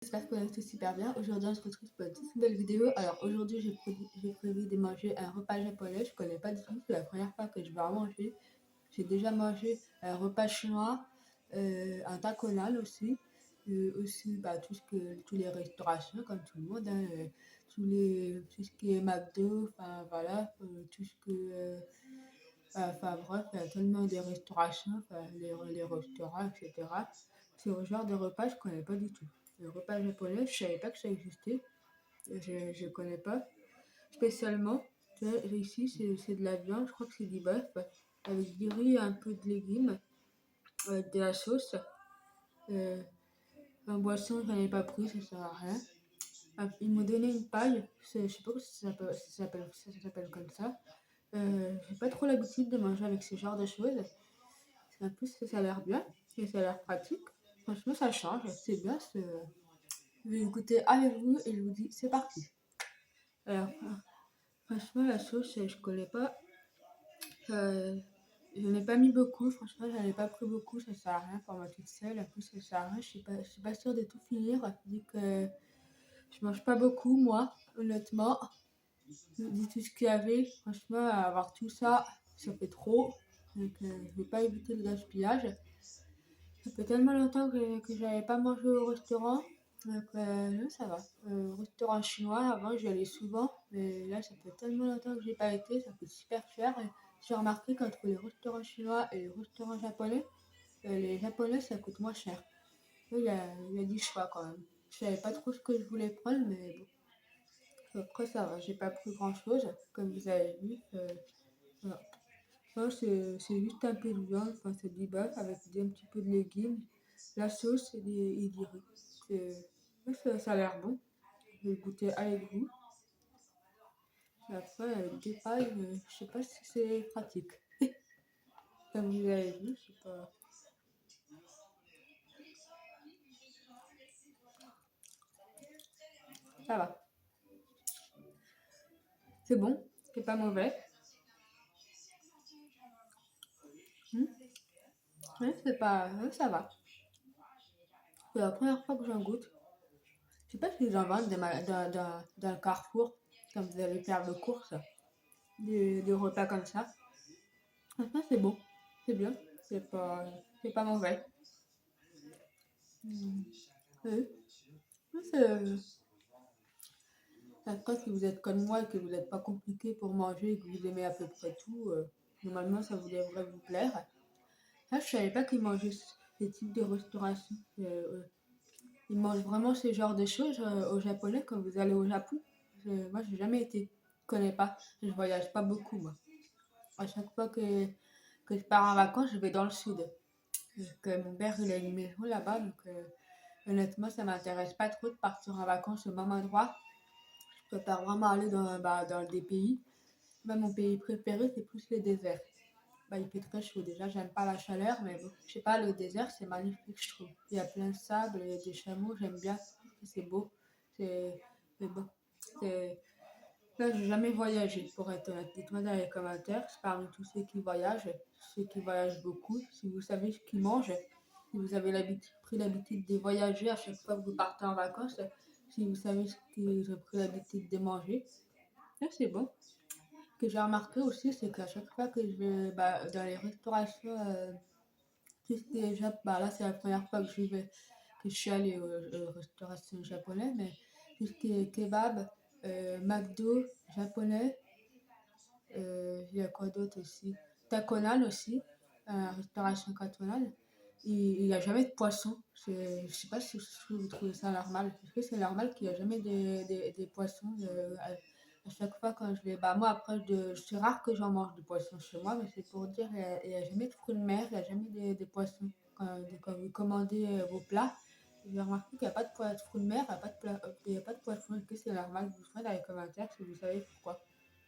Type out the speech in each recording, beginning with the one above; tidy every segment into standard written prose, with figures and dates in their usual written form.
J'espère que vous allez tous super bien. Aujourd'hui, on se retrouve pour une toute nouvelle vidéo. Alors, aujourd'hui, j'ai prévu de manger un repas japonais. Je connais pas du tout. C'est la première fois que je vais en manger. J'ai déjà mangé un repas chinois, un taconal aussi. Aussi, tous les restaurations, comme tout le monde, hein, tout ce qui est McDo, enfin voilà, tout ce que. Enfin bref, il y a tellement de restaurations, enfin, les restaurants, etc. C'est le genre de repas que je connais pas du tout. Le repas japonais, je savais pas que ça existait. Je connais pas spécialement. Tu vois, ici, c'est de la viande, je crois que c'est du bœuf, avec du riz, un peu de légumes, de la sauce. Euh, en boisson, j'en ai pas pris, ça sert à rien. Ils m'ont donné une paille, je sais pas si ça s'appelle comme ça. J'ai pas trop l'habitude de manger avec ce genre de choses. En plus, ça a l'air bien et ça a l'air pratique. Franchement, ça change, c'est bien. Je vais goûter avec vous et je vous dis, c'est parti. Alors, franchement, la sauce, je connais pas. Je n'ai pas mis beaucoup, franchement, j'en ai pas pris beaucoup, ça sert à rien pour moi toute seule. En plus, ça sert à rien, je suis pas sûre de tout finir, vu que je mange pas beaucoup, moi, honnêtement. Vu tout ce qu'il y avait, franchement, avoir tout ça, ça fait trop. Donc, je vais pas éviter le gaspillage. Ça fait tellement longtemps que j'avais pas mangé au restaurant. Donc, là, ça va. Restaurant chinois, avant, j'y allais souvent. Mais là, ça fait tellement longtemps que j'ai pas été. Ça coûte super cher. Et j'ai remarqué qu'entre les restaurants chinois et les restaurants japonais, les japonais, ça coûte moins cher. Là, il y a du choix quand même. Je savais pas trop ce que je voulais prendre, mais bon. Après, ça va. J'ai pas pris grand chose, comme vous avez vu. Voilà. Ça, c'est juste un peu de viande, enfin, c'est du bœuf avec un petit peu de légumes. La sauce et du riz. Ouais, ça a l'air bon. Je vais le goûter avec vous. Et après, avec des pailles, je sais pas si c'est pratique. Comme vous avez vu, je sais pas. Ça va. C'est bon, c'est pas mauvais. Hmm. Ouais, c'est pas. Ouais, ça va. C'est la première fois que j'en goûte. Je sais pas si j'en vendent dans le carrefour, quand vous allez faire vos courses, des repas comme ça. Franchement, c'est bon. C'est bien. C'est pas mauvais. Hmm. Oui. Après, si vous êtes comme moi et que vous n'êtes pas compliqué pour manger et que vous aimez à peu près tout, normalement, ça vous devrait vous plaire. Là, je savais pas qu'ils mangeaient ce type de restauration. Ils mangent vraiment ce genre de choses au japonais quand vous allez au Japon. Moi, j'ai jamais été. Je connais pas. Je voyage pas beaucoup, moi. À chaque fois que je pars en vacances, je vais dans le sud. Donc, mon père, il a une maison là-bas, donc honnêtement, ça m'intéresse pas trop de partir en vacances au même endroit. Je préfère vraiment aller dans des pays. Même mon pays préféré, c'est plus le désert. Bah, il fait très chaud déjà, j'aime pas la chaleur, mais bon, je sais pas, le désert, c'est magnifique, je trouve. Il y a plein de sable, il y a des chameaux, j'aime bien. C'est beau, c'est beau. C'est... Là, j'ai jamais voyagé, pour être honnête. Dites-moi dans les commentaires, parmi tous ceux qui voyagent beaucoup, si vous savez ce qu'ils mangent, si vous avez pris l'habitude de voyager à chaque fois que vous partez en vacances, si vous savez ce qu'ils ont pris l'habitude de manger, là, c'est bon. Ce que j'ai remarqué aussi, c'est qu'à chaque fois que je vais dans les restaurations, tout ce qui est là, c'est la première fois que je suis allée aux restaurations japonaises, mais tout ce qui est kebab, McDo japonais, il y a quoi d'autre aussi? Takonal aussi, restauration cantonale. Il n'y a jamais de poisson. Je sais pas si vous trouvez ça normal. Est-ce que c'est normal qu'il n'y a jamais des poissons à chaque fois quand je vais. Bah, moi, après, c'est rare que j'en mange du poisson chez moi, mais c'est pour dire, il n'y a jamais de fruits de mer, il n'y a jamais des poissons. Quand vous commandez vos plats, j'ai remarqué qu'il n'y a pas de fruits de mer, il n'y a pas de poisson. Est-ce que c'est normal? Vous faites dans les commentaires si vous savez pourquoi.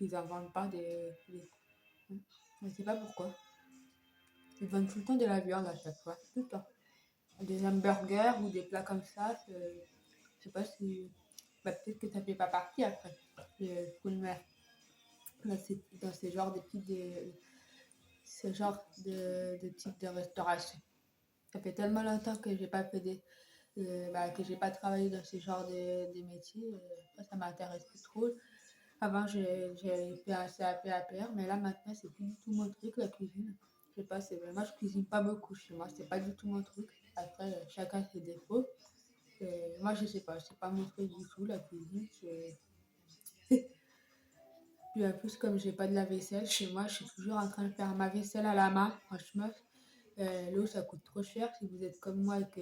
Ils n'en vendent pas je ne sais pas pourquoi. Ils vendent tout le temps de la viande à chaque fois, tout le temps. Des hamburgers ou des plats comme ça, je sais pas si. Bah, peut-être que ça fait pas partie après. Le fruits de mer. Dans ce genre ce genre de type de restauration. Ça fait tellement longtemps que j'ai pas fait que j'ai pas travaillé dans ce genre de métier. Ça m'intéresse plus trop. Avant, j'ai fait un CAP APR, mais là, maintenant, c'est plus du tout mon truc, la cuisine. Je sais pas, moi, je cuisine pas beaucoup chez moi, c'est pas du tout mon truc. Après, chacun ses défauts. Moi, je sais pas, c'est pas mon truc du tout, la cuisine. Puis en plus, comme j'ai pas de lave-vaisselle chez moi, je suis toujours en train de faire ma vaisselle à la main. Franchement, l'eau, ça coûte trop cher. Si vous êtes comme moi et que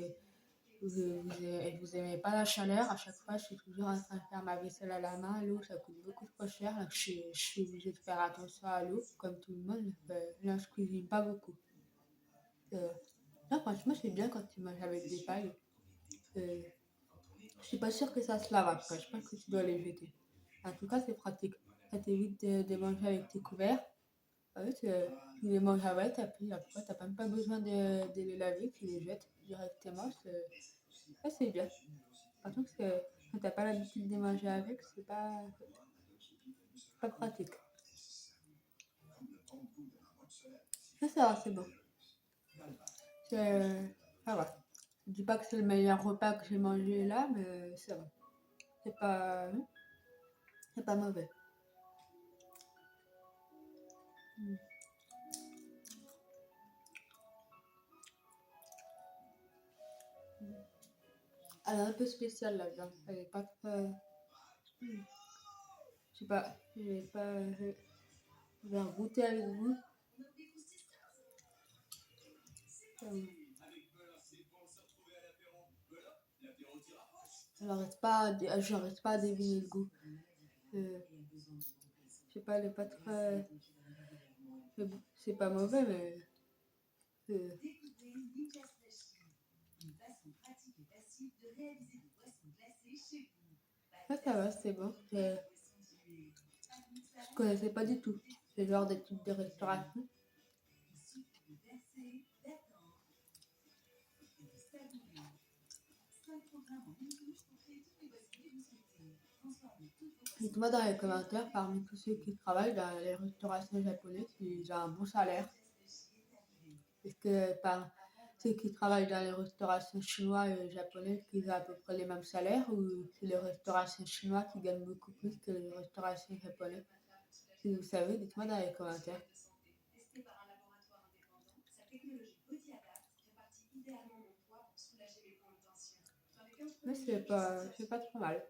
vous aimez pas la chaleur, à chaque fois, je suis toujours en train de faire ma vaisselle à la main. L'eau, ça coûte beaucoup trop cher. Donc, je suis obligée de faire attention à l'eau, comme tout le monde. Là, je cuisine pas beaucoup. Euh, Là, franchement, c'est bien quand tu manges avec des pailles. Euh, je suis pas sûre que ça se lave après. Je pense que tu dois les jeter. En tout cas, c'est pratique. Ça t'évite de manger avec tes couverts. En fait, tu les manges avec, et puis après, t'as même pas besoin de les laver, tu les jettes directement. Ça, c'est bien. Par contre, quand t'as pas l'habitude de manger avec, c'est pas pratique. Mais ça va, c'est bon. Ça va. Je dis pas que c'est le meilleur repas que j'ai mangé là, mais ça va. C'est pas, c'est pas mauvais. Mm. Elle est un peu spéciale la viande. Elle est pas très. Je sais pas. J'ai pas. Je vais goûter avec vous. Euh, j'arrête pas à deviner le goût. Euh, je sais pas, elle est pas très. C'est pas mauvais, mais. euh, ça va, c'est bon. Je connaissais pas du tout ce genre de type de restauration. Dites-moi dans les commentaires, parmi tous ceux qui travaillent dans les restaurations japonaises, s'ils ont un bon salaire. Est-ce que par ceux qui travaillent dans les restaurations chinoises et japonaises, qu'ils ont à peu près les mêmes salaires ou c'est les restaurations chinoises qui gagnent beaucoup plus que les restaurations japonaises? Si vous savez, dites-moi dans les commentaires. Mais c'est pas trop mal.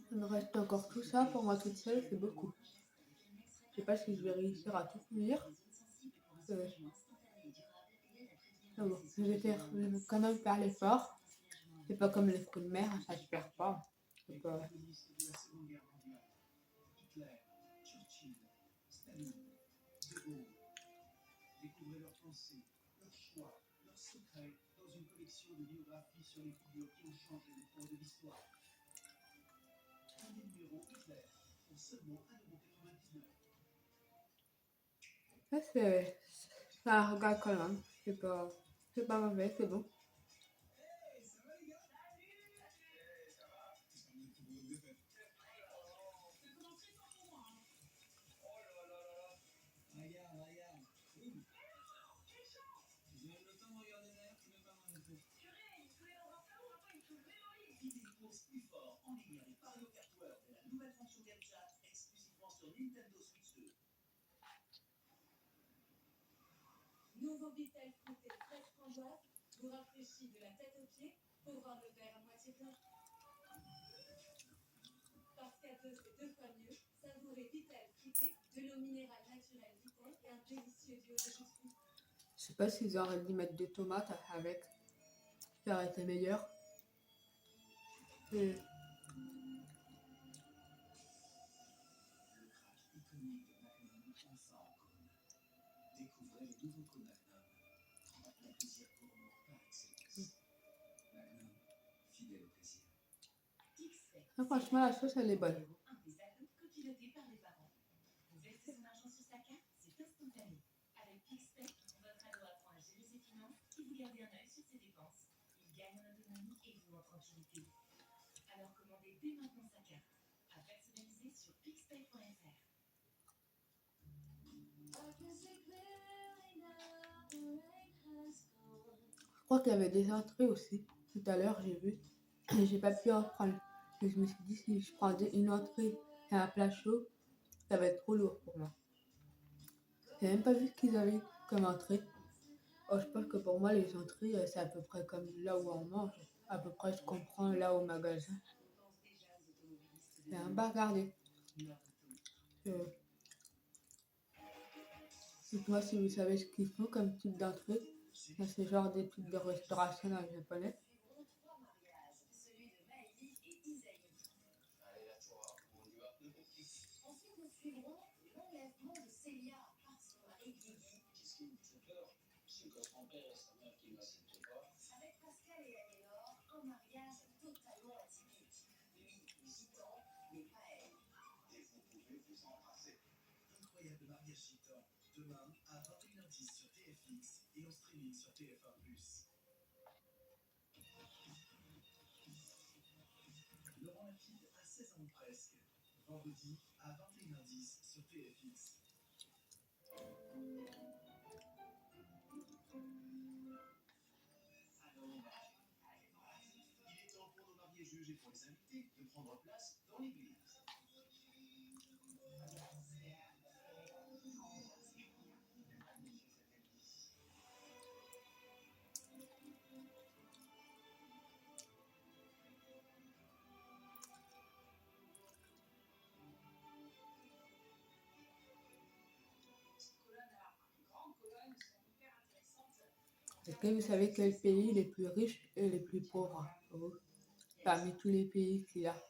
Il me reste encore tout ça pour moi toute seule, c'est beaucoup. Je sais pas si je vais réussir à tout finir. Euh, bon, je vais quand même faire l'effort. C'est pas comme les fruits de mer, ça se perd pas. Pas... Ça, ça regarde quand même. C'est pas mauvais, c'est bon. Je sais pas s'ils auraient dû mettre des tomates avec. Ça aurait été meilleur. Et Ah, franchement, la sauce, elle est bonne. Je crois qu'il y avait des entrées aussi. Tout à l'heure, j'ai vu. Et j'ai pas pu en prendre. Et je me suis dit, si je prends une entrée et un plat chaud, ça va être trop lourd pour moi. J'ai même pas vu ce qu'ils avaient comme entrée. Oh, je pense que pour moi, les entrées, c'est à peu près comme là où on mange. À peu près ce qu'on prend là au magasin. C'est un bas regardé. Dites-moi si vous savez ce qu'ils font comme type d'entrée. C'est genre des types de restauration dans le japonais. Est-ce que vous savez quel pays est les plus riches et les plus pauvres parmi tous les pays qu'il y a?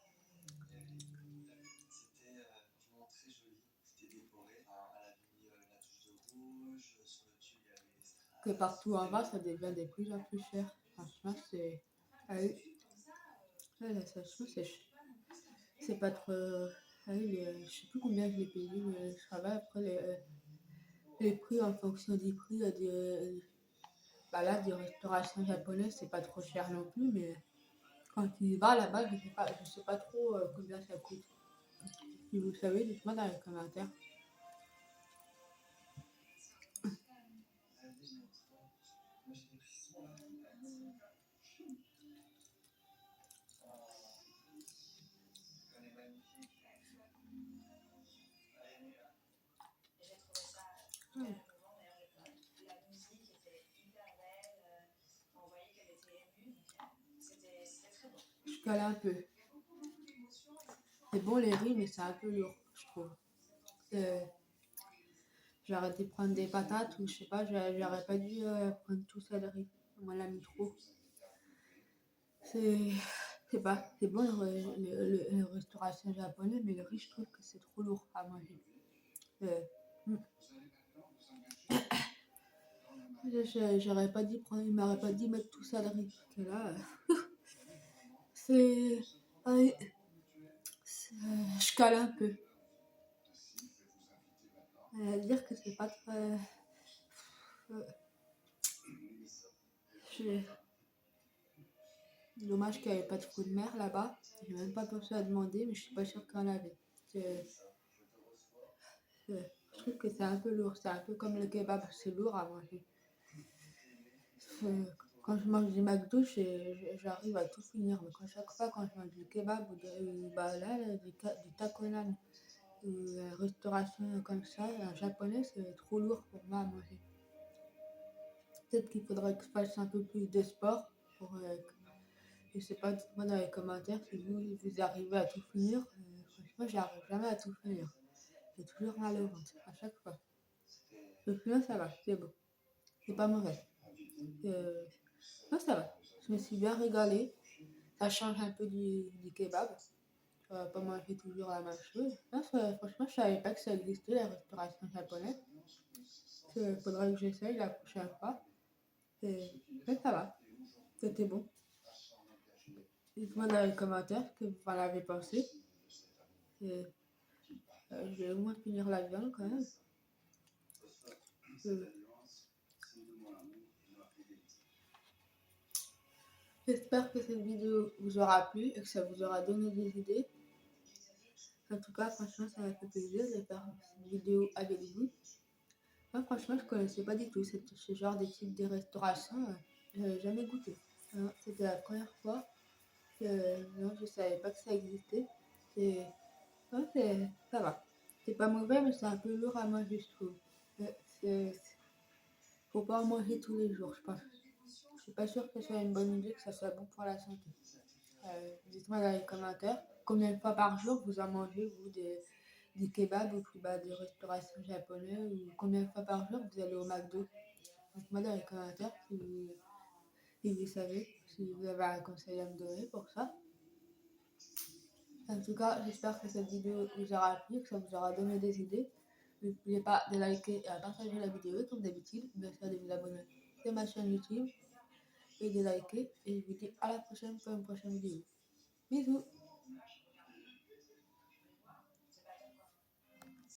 Que partout en bas, ça devient de plus en plus cher. Franchement, c'est. Ah oui, la sauce, c'est pas trop. Ah oui, je sais plus combien je l'ai payé, mais je travaille après les prix en fonction des prix. Bah là, des restaurations japonaises, c'est pas trop cher non plus, mais quand tu y vas là-bas, je sais pas trop combien ça coûte. Si vous savez, dites-moi dans les commentaires. Hmm. Je cale un peu. C'est bon les riz, mais c'est un peu lourd, je trouve. Euh, J'ai arrêté de prendre des patates ou je sais pas, j'aurais pas dû prendre tout ça de riz. On m'en l'a mis trop. C'est c'est pas, c'est bon le restauration japonais, mais le riz, je trouve que c'est trop lourd à manger. Euh, hmm. J'aurais pas dit prendre, il m'aurait pas dit mettre tout ça de riz. Parce que là, c'est, ouais, je cale un peu. Dire que c'est pas très. Je- Dommage qu'il n'y avait pas de fruits de mer là-bas. J'ai même pas pensé à demander, mais je suis pas sûre qu'il y en avait. Je trouve que c'est un peu lourd. C'est un peu comme le kebab, c'est lourd à manger. Euh, Quand je mange du McDo, j'arrive à tout finir. Mais chaque fois, quand je mange du kebab ou bah là, du takonan, ou une restauration comme ça, un japonais, c'est trop lourd pour moi à manger. Peut-être qu'il faudrait que je fasse un peu plus de sport pour. Je sais pas, dites-moi dans les commentaires si vous arrivez à tout finir. Franchement, j'arrive jamais à tout finir. J'ai toujours mal au ventre, à chaque fois. Le final, ça va, c'est bon. C'est pas mauvais. Euh, non, ça va. Je me suis bien régalée. Ça change un peu du kebab. On va pas manger toujours la même chose. Non, franchement, je savais pas que ça existait, la restauration japonaise. Il faudrait que j'essaye la prochaine fois. Mais ça va. C'était bon. Dites-moi dans les commentaires ce que vous en avez pensé. Et, je vais au moins finir la viande quand même. Euh, J'espère que cette vidéo vous aura plu et que ça vous aura donné des idées. En tout cas, franchement, ça m'a fait plaisir de faire cette vidéo avec vous. Moi, franchement, je connaissais pas du tout ce genre de type de restauration. Je n'avais jamais goûté. C'était la première fois que non, je savais pas que ça existait. C'est, ça va. C'est pas mauvais, mais c'est un peu lourd à manger, je trouve. Faut pas en manger tous les jours, je pense. Je suis pas sûre que ce soit une bonne idée, que ça soit bon pour la santé. Dites-moi dans les commentaires combien de fois par jour vous en mangez, vous, des kebabs ou bah, des restaurations japonaises, ou combien de fois par jour vous allez au McDo. Dites-moi dans les commentaires si vous savez, si vous avez un conseil à me donner pour ça. En tout cas, j'espère que cette vidéo vous aura plu, que ça vous aura donné des idées. N'oubliez pas de liker et de partager la vidéo comme d'habitude, bien sûr de vous abonner à ma chaîne YouTube et de liker. Et je vous dis à la prochaine pour une prochaine vidéo. Bisous!